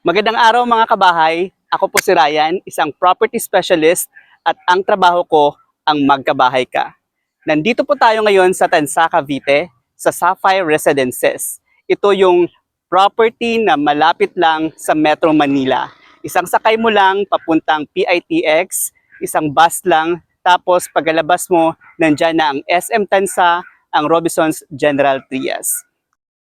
Magandang araw mga kabahay. Ako po si Ryan, isang property specialist at ang trabaho ko ang magkabahay ka. Nandito po tayo ngayon sa Tansa, Cavite, sa Sapphire Residences. Ito yung property na malapit lang sa Metro Manila. Isang sakay mo lang papuntang PITX, isang bus lang, tapos pagkalabas mo, nandyan na ang SM Tansa, ang Robinsons General Trias.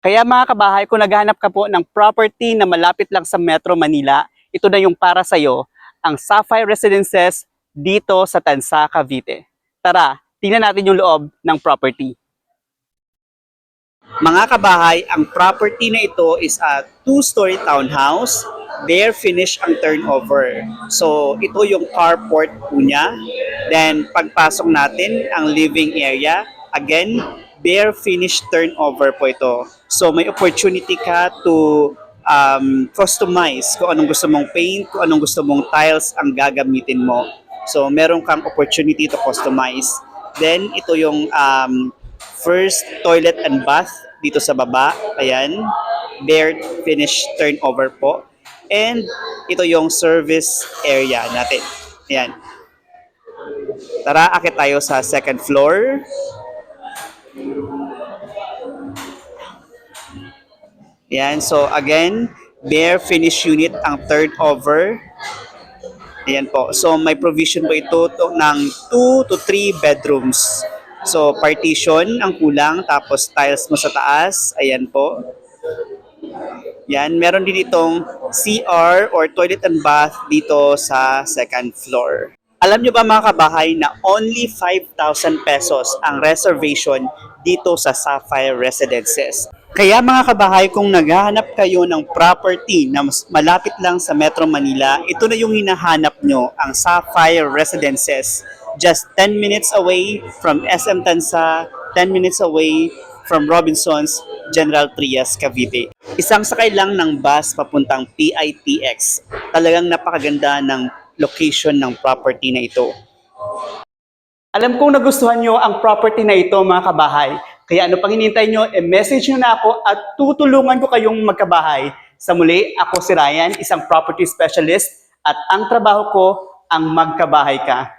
Kaya mga kabahay, kung naghahanap ka po ng property na malapit lang sa Metro Manila, ito na yung para sa'yo, ang Sapphire Residences dito sa Tansa, Cavite. Tara, tingnan natin yung loob ng property. Mga kabahay, ang property na ito is a 2-story townhouse, bare finish ang turnover. So, ito yung carport po niya. Then, pagpasok natin, ang living area, again, bare finish turnover po ito. So, may opportunity ka to customize kung anong gusto mong paint, kung anong gusto mong tiles ang gagamitin mo. So, meron kang opportunity to customize. Then, ito yung first toilet and bath dito sa baba. Ayan. Bare finish turnover po. And ito yung service area natin. Ayan. Tara, akit tayo sa second floor. Ayan. So again, bare finish unit ang turnover. Ayan po. So may provision po ito ng 2 to 3 bedrooms. So partition ang kulang, tapos tiles mo sa taas. Ayan po. Yan, meron din itong CR or toilet and bath dito sa second floor. Alam nyo ba mga kabahay na only 5,000 pesos ang reservation dito sa Sapphire Residences. Kaya mga kabahay, kung naghahanap kayo ng property na mas malapit lang sa Metro Manila, ito na yung hinahanap nyo, ang Sapphire Residences. Just 10 minutes away from SM Tansa, 10 minutes away from Robinsons General Trias, Cavite. Isang sakay lang ng bus papuntang PITX. Talagang napakaganda ng location ng property na ito. Alam kong nagustuhan nyo ang property na ito mga kabahay. Kaya ano pang hinihintay nyo, message nyo na ako at tutulungan ko kayong magkabahay. Sa muli, ako si Ryan, isang property specialist at ang trabaho ko ang magkabahay ka.